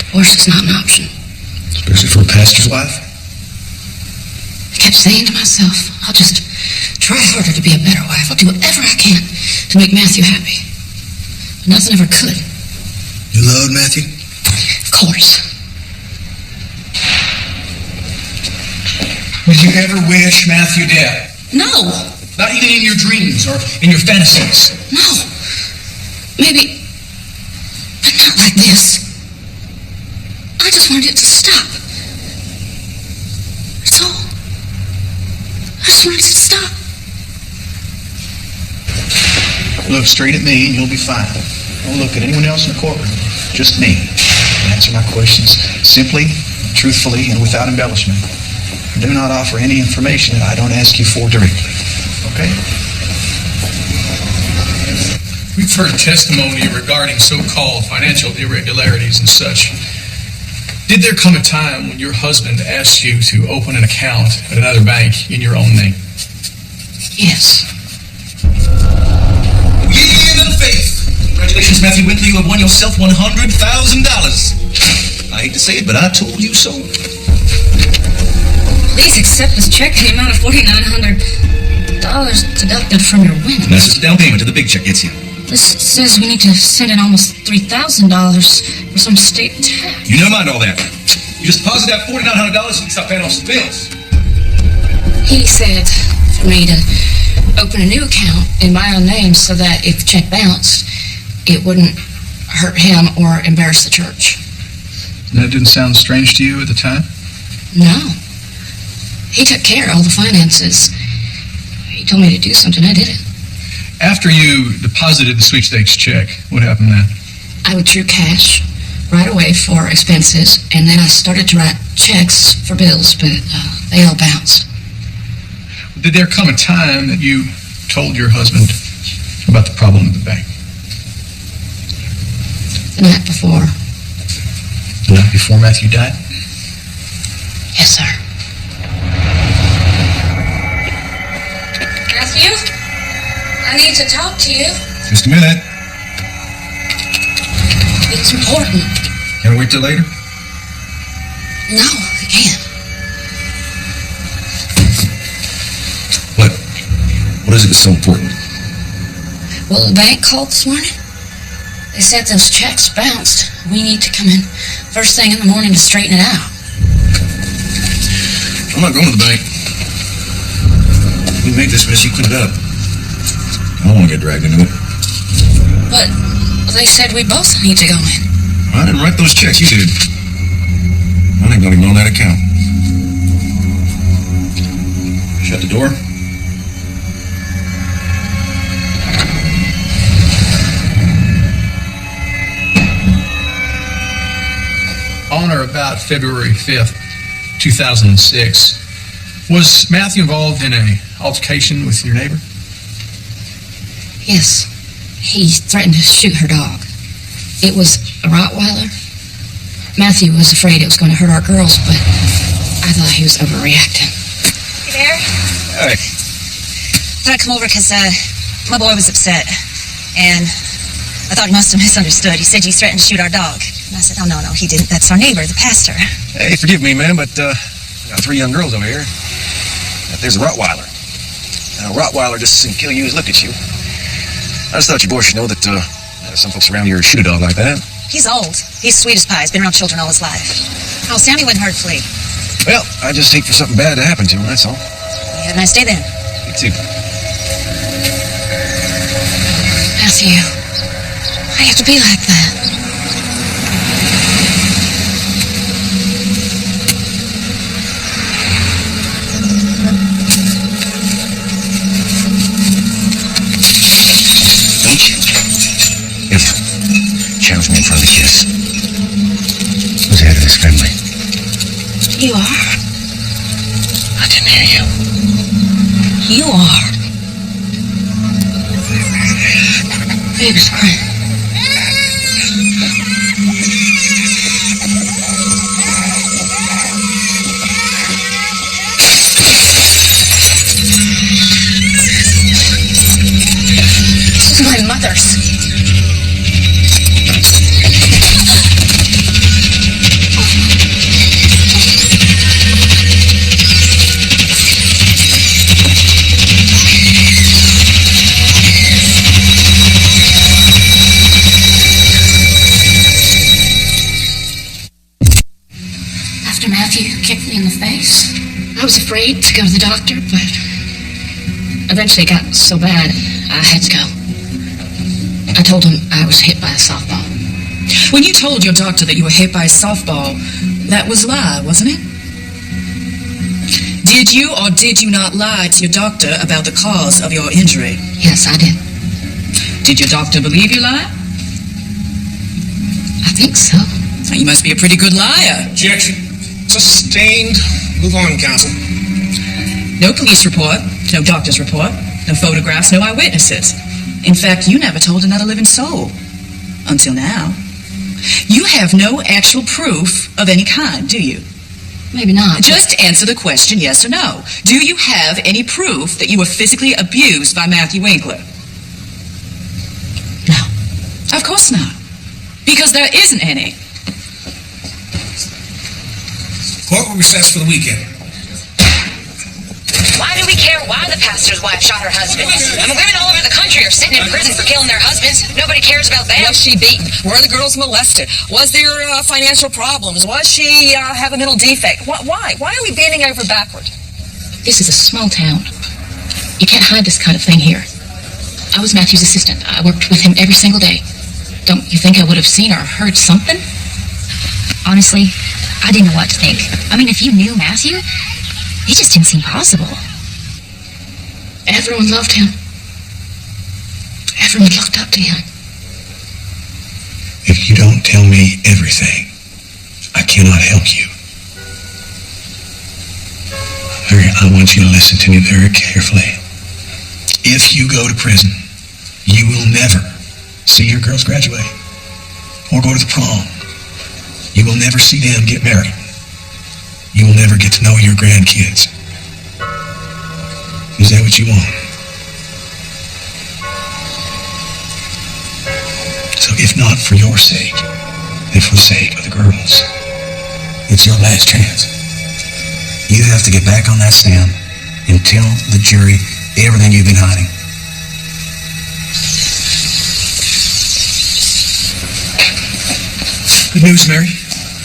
Divorce is not an option. Especially for a pastor's wife? I kept saying to myself, I'll just try harder to be a better wife. I'll do whatever I can to make Matthew happy. But nothing ever could. You loved Matthew? Of course. Did you ever wish Matthew dead? No. Not even in your dreams or in your fantasies? No. Maybe, but not like this. I just wanted it to stop. That's all. I just wanted it to stop. Look straight at me and you'll be fine. Don't look at anyone else in the courtroom. Just me. Answer my questions simply, truthfully, and without embellishment. Do not offer any information that I don't ask you for directly. Okay? We've heard testimony regarding so-called financial irregularities and such. Did there come a time when your husband asked you to open an account at another bank in your own name? Yes. Years of faith. Congratulations, Matthew Winkler. You have won yourself $100,000. I hate to say it, but I told you so. Please accept this check in the amount of $4,900 deducted from your winnings. That's just a down payment to the big check gets you. This says we need to send in almost $3,000 for some state tax. You never mind all that. You just deposit that $4,900 and stop paying off some bills. He said for me to open a new account in my own name so that if the check bounced, it wouldn't hurt him or embarrass the church. And that didn't sound strange to you at the time? No. He took care of all the finances. He told me to do something, I did it. After you deposited the sweepstakes check, what happened then? I withdrew cash right away for expenses, and then I started to write checks for bills, but they all bounced. Did there come a time that you told your husband about the problem at the bank? The night before. The night before Matthew died? Yes, sir. Matthew, I need to talk to you. Just a minute. It's important. Can we wait till later? No, I can't. What is it that's so important? Well, the bank called this morning. They said those checks bounced. We need to come in first thing in the morning to straighten it out. I'm not going to the bank. We made this mess, you clean it up. I don't want to get dragged into it. But they said we both need to go in. I didn't write those checks, you did. I ain't gonna even on that account. Shut the door. On or about February 5th, 2006, was Matthew involved in an altercation with your neighbor? Yes. He threatened to shoot her dog. It was a Rottweiler. Matthew was afraid it was going to hurt our girls, but I thought he was overreacting. You there? Hey. I thought I'd come over because my boy was upset. And I thought he must have misunderstood. He said you threatened to shoot our dog. And I said, oh, no, he didn't. That's our neighbor, the pastor. Hey, forgive me, man, but I got 3 young girls over here. There's a Rottweiler. Now, a Rottweiler just doesn't kill you, look at you. I just thought your boy should know that some folks around here shoot a dog like that. He's old. He's sweet as pie. He's been around children all his life. Oh, Sammy wouldn't hurt Flea. Well, I just hate for something bad to happen to him, that's all. You have a nice day then. You too. Matthew, I have to be like that. Challenge me in front of the kids. Who's the head of this family? You are. I didn't hear you. You are. Baby's crying. This is my mother's. After Matthew kicked me in the face, I was afraid to go to the doctor, but eventually it got so bad I had to go. I told him I was hit by a softball. When you told your doctor that you were hit by a softball, that was a lie, wasn't it? Did you or did you not lie to your doctor about the cause of your injury? Yes, I did. Did your doctor believe you lied? I think so. You must be a pretty good liar. Objection. Sustained. Move on, counsel. No police report, no doctor's report, no photographs, no eyewitnesses. In fact, you never told another living soul. Until now. You have no actual proof of any kind, do you? Maybe not. Just answer the question, yes or no. Do you have any proof that you were physically abused by Matthew Winkler? No. Of course not. Because there isn't any. Court will recess for the weekend. Why do we care why the pastor's wife shot her husband? I mean, women all over the country are sitting in prison for killing their husbands. Nobody cares about them. Was she beaten? Were the girls molested? Was there financial problems? Was she have a mental defect? Why? Why are we bending over backward? This is a small town. You can't hide this kind of thing here. I was Matthew's assistant. I worked with him every single day. Don't you think I would have seen or heard something? Honestly, I didn't know what to think. I mean, if you knew Matthew, it just didn't seem possible. Everyone loved him. Everyone looked up to him. If you don't tell me everything, I cannot help you. Harry, I want you to listen to me very carefully. If you go to prison, you will never see your girls graduate or go to the prom. You will never see them get married. You will never get to know your grandkids. Is that what you want? So if not for your sake, then for the sake of the girls, It's your last chance. You have to get back on that stand and tell the jury everything you've been hiding. Good news, Mary.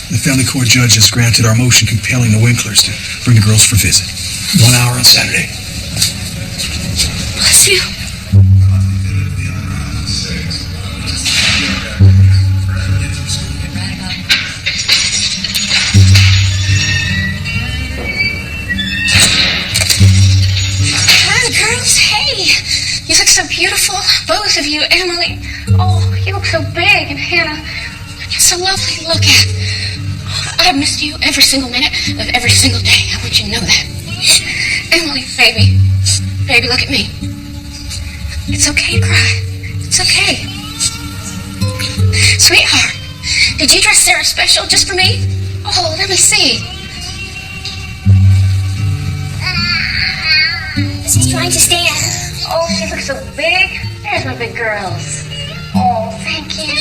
The family court judge has granted our motion compelling the Winklers to bring the girls for a visit. 1 hour on Saturday. Bless you. Hi, girls. Hey. You look so beautiful. Both of you. Emily. Oh, you look so big. And Hannah. You're so lovely to look at. I've missed you every single minute of every single day. I want you to know that. Emily, baby. Baby, look at me. It's okay to cry. It's okay. Sweetheart, did you dress Sarah special just for me? Oh, let me see. She's trying to stand. Oh, she looks so big. There's my big girls. Oh, thank you.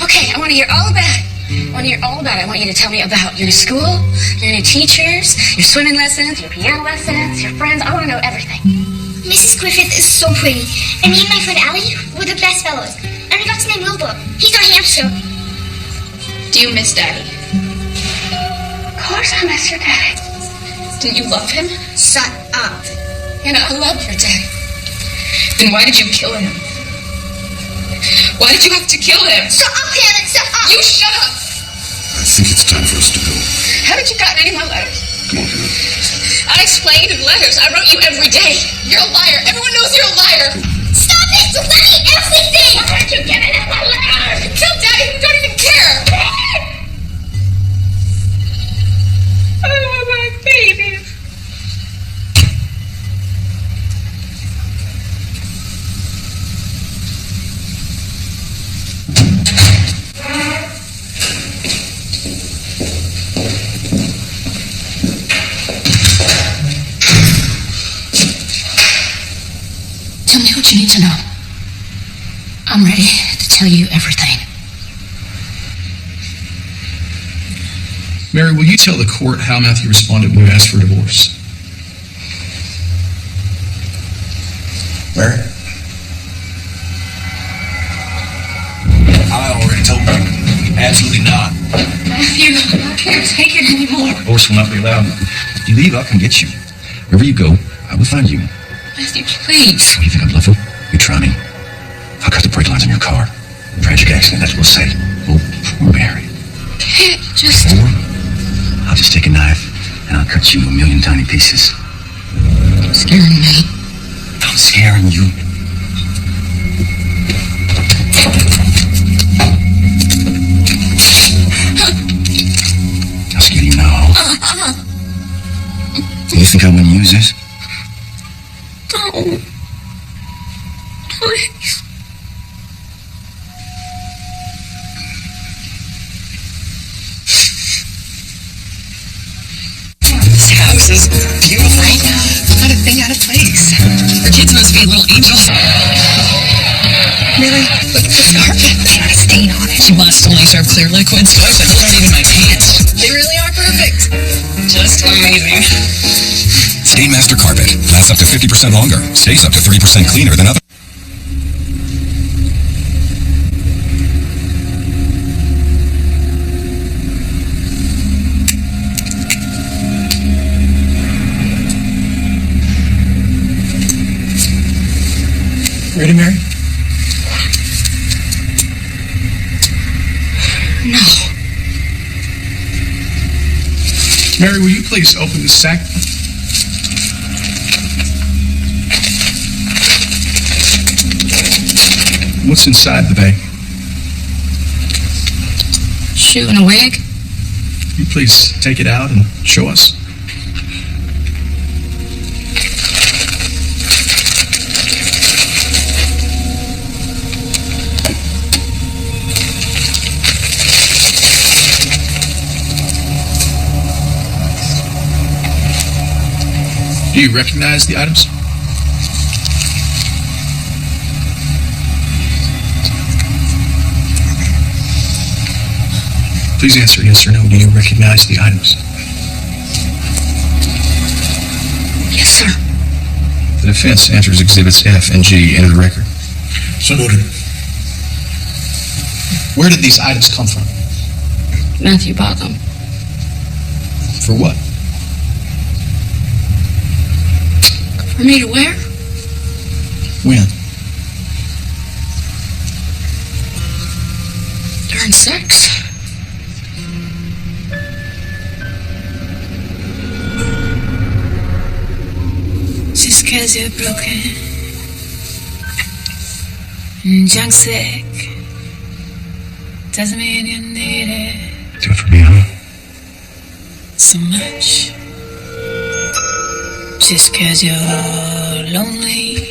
Okay, I want to hear all about it. I want you to tell me about your new school, your new teachers, your swimming lessons, your piano lessons, your friends. I want to know everything. Mrs. Griffith is so pretty. And me and my friend Allie were the best fellows. And we got to name Wilbur. He's our hamster. Do you miss Daddy? Of course I miss your daddy. Didn't you love him? Shut up. Hannah, I love your daddy. Then why did you kill him? Why did you have to kill him? Shut up, Hannah. Shut up. You shut up. I think it's time for us to go. Haven't you gotten any of my letters? Come on, Hannah. I explained in letters. I wrote you every day. You're a liar. Everyone knows you're a liar. Stop it! Delete everything! Why aren't you giving up my letter? Tell Daddy you don't even care. Oh, my baby. Tell me what you need to know. I'm ready to tell you everything. Mary, will you tell the court how Matthew responded when you asked for a divorce? Mary? I already told you. Absolutely not. Matthew, I can't take it anymore. Divorce will not be allowed. If you leave, I'll come get you. Wherever you go, I will find you. Matthew, please. What do you think I'm bluffing? You try me. I'll cut the brake lines on your car. Tragic accident, that's what we'll say. Oh, poor Mary. Can't just... Or I'll just take a knife and I'll cut you a million tiny pieces. You're scaring me. I'm scaring you. I'll scare you now. You think I'm gonna use this? Don't. Please. This house is beautiful. Not a thing out of place. Her kids must be little angels. Really? Look at this carpet. There's not a stain on it. She must only serve clear liquids. Those aren't even my pants. They really are perfect. Just amazing. Stainmaster Carpet lasts up to 50% longer, stays up to 3% cleaner than other. Ready, Mary? No. Mary, will you please open the sack? What's inside the bag? Shoe and a wig? Will you please take it out and show us? Do you recognize the items? Please answer yes or no. Do you recognize the items? Yes, sir. The defense enters exhibits F and G into the record. So noted. Where did these items come from? Matthew bought them. For what? For me to wear? When? During sex. Just 'cause you're broken and junk sick doesn't mean you need it Do it for me, huh? so much. Just 'cause you're lonely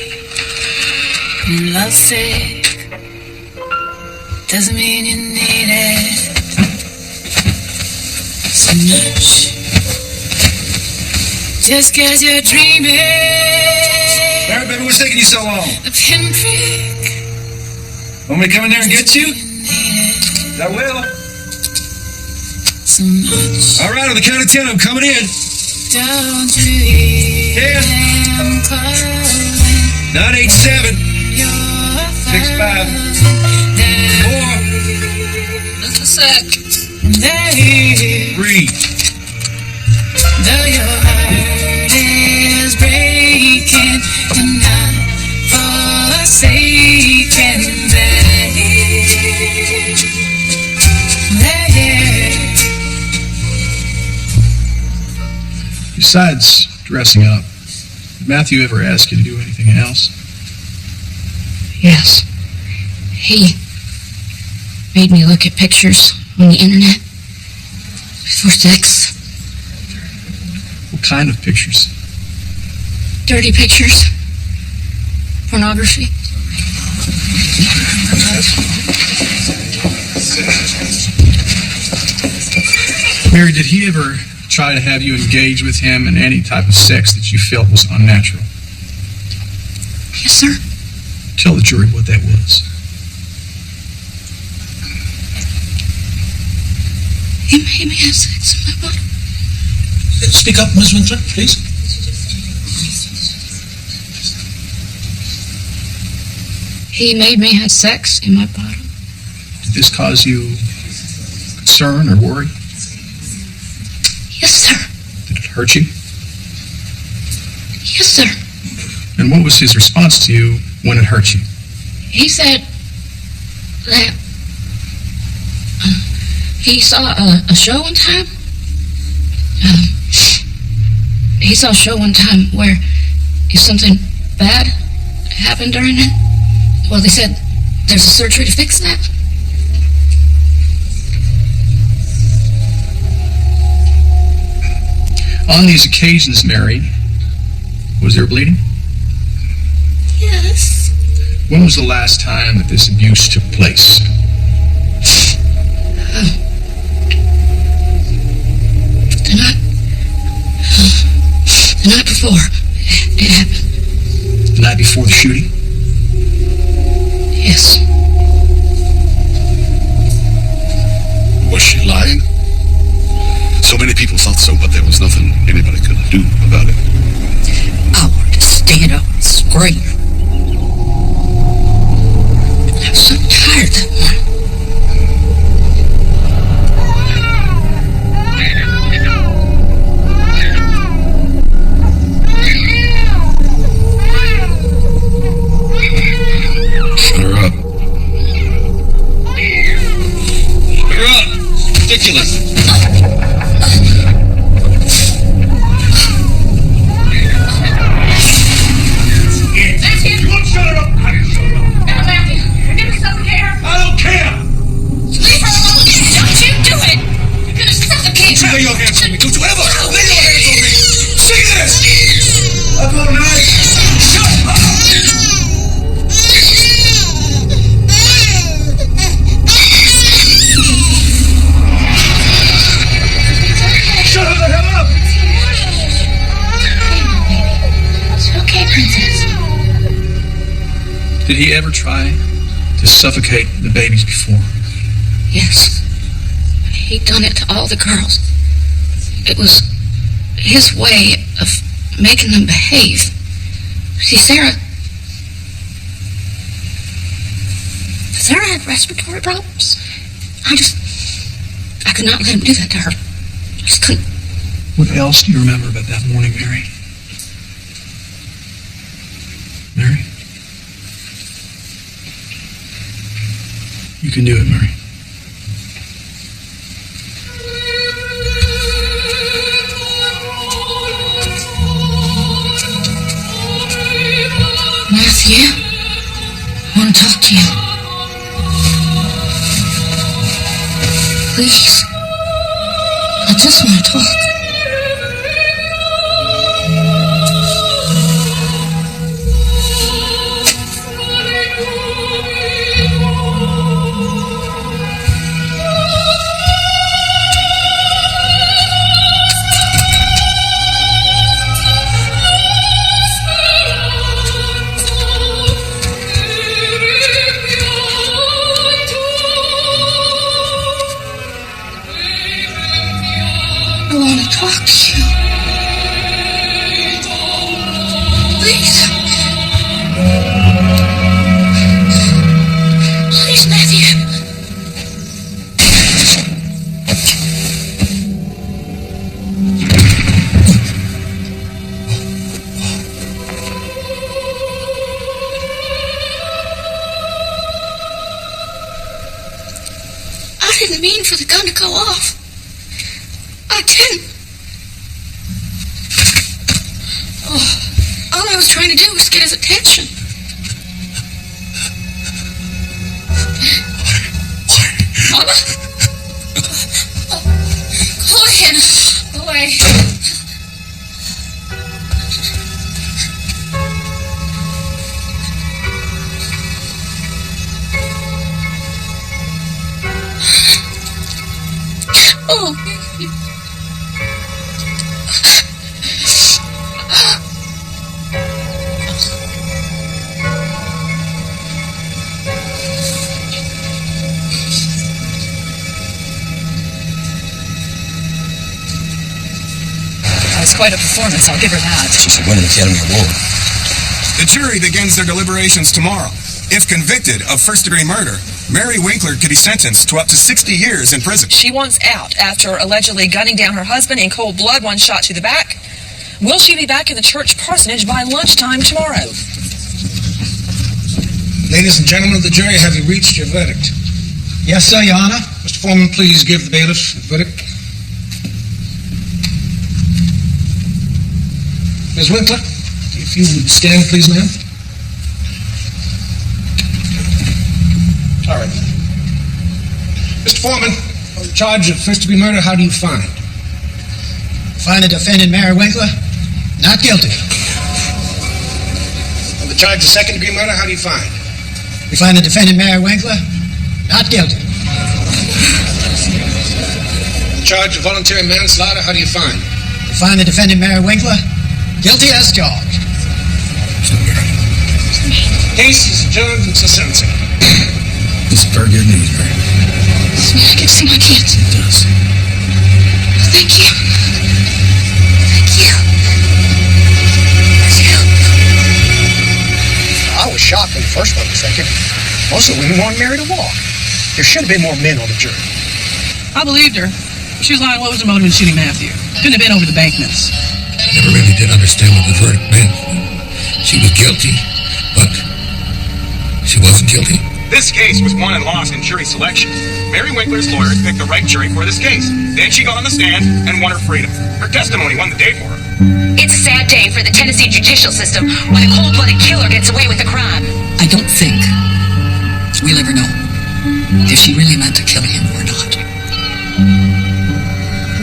and lovesick doesn't mean you need it so much. Just 'cause you're dreaming. Mary, baby, what's taking you so long? A pinprick. Want me to come in there and get you? I will. So much. All right, on the count of 10, I'm coming in. Don't you hear them calling? 9, 8, 7, 6, 5, 4. Just a sec. 3. Though your heart is breaking and not forsaken, Besides dressing up. Did Matthew ever ask you to do anything else? Yes. He made me look at pictures on the internet before sex. What kind of pictures? Dirty pictures. Pornography. Mary, did he ever try to have you engage with him in any type of sex that you felt was unnatural? Yes, sir. Tell the jury what that was. He made me have sex in my body. Speak up, Ms. Winkler, please. He made me have sex in my bottom. Did this cause you concern or worry? Yes, sir. Did it hurt you? Yes, sir. And what was his response to you when it hurt you? He said that he saw a show one time. He saw a show one time where if something bad happened during it, well, they said there's a surgery to fix that. On these occasions, Mary, was there bleeding? Yes. When was the last time that this abuse took place? The night before it happened. The night before the shooting? Yes. Was she lying? So many people thought so, but there was nothing anybody could do about it. I wanted to stand up and scream. I was so tired that morning. Shut her up. Shut her up. Ridiculous. Lay your hands on me. Don't you ever lay your hands on me. See this? Up all night. Shut up. Shut her the hell up. It's okay, Princess. Did he ever try to suffocate the babies before? Yes. He'd done it to all the girls. It was his way of making them behave. See, Sarah had respiratory problems. I could not let him do that to her. I just couldn't. What else do you remember about that morning, Mary? Mary? You can do it, Mary. Matthew, I want to talk to you. Please. I just want to talk. I want to talk to you. Please. Please, Matthew. I didn't mean for the gun to go off. I didn't. trying to do was get his attention. Mama? Go away, Hannah. Go away. Oh. Quite a performance, I'll give her that. She's a winning Academy Award. The jury begins their deliberations tomorrow. If convicted of first-degree murder, Mary Winkler could be sentenced to up to 60 years in prison. She wants out after allegedly gunning down her husband in cold blood, one shot to the back. Will she be back in the church parsonage by lunchtime tomorrow? Ladies and gentlemen of the jury, have you reached your verdict? Yes, sir, Your Honor. Mr. Foreman, please give the bailiff the verdict. Ms. Winkler, if you would stand, please, ma'am. All right. Mr. Foreman, on the charge of first-degree murder, how do you find? Find the defendant, Mary Winkler, not guilty. On the charge of second-degree murder, how do you find? We find the defendant, Mary Winkler, not guilty. On the charge of voluntary manslaughter, how do you find? We find the defendant, Mary Winkler, guilty as charged. Case is adjourned until sentencing. This is very good news, Mary. This man can see my kids. It does. Thank you. Thank you. Thank you. I was shocked when the first one was thinking. Most of the women wanted Mary to walk. There should have been more men on the jury. I believed her. She was lying. What was the motive in shooting Matthew? Couldn't have been over the bank notes. Never really did understand what the verdict meant. She was guilty, but she wasn't guilty. This case was won and lost in jury selection. Mary Winkler's lawyers picked the right jury for this case. Then she got on the stand and won her freedom. Her testimony won the day for her. It's a sad day for the Tennessee judicial system when a cold-blooded killer gets away with the crime. I don't think we'll ever know if she really meant to kill him or not.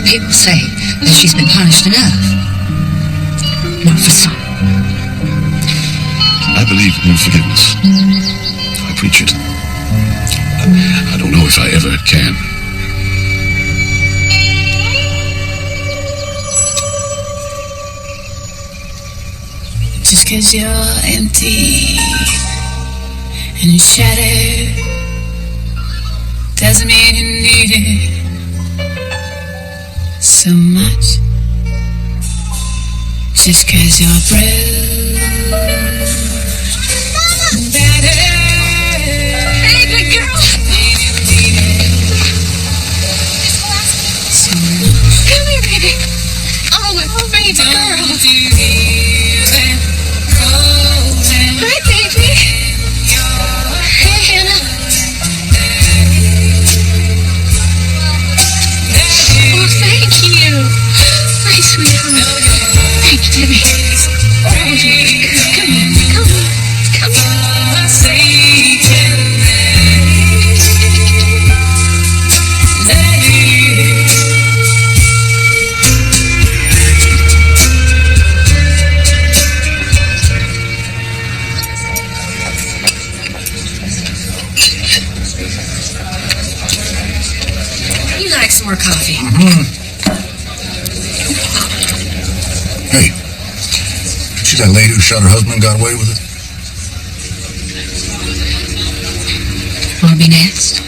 People say that she's been punished enough. Not for some. I believe in forgiveness. I preach it. I don't know if I ever can. Just 'cause you're empty and shattered doesn't mean you need it so much. Just 'cause you're bruised and battered. Hey, good girl. Come here, baby. Oh, baby girl. Hi, baby. Hey, Hannah. Oh, thank you. My sweetheart. Thank you, Debbie. Oh, baby. Come here. Come on. Come here. You like some more coffee? Hey, see that lady who shot her husband and got away with it? Wanna be next?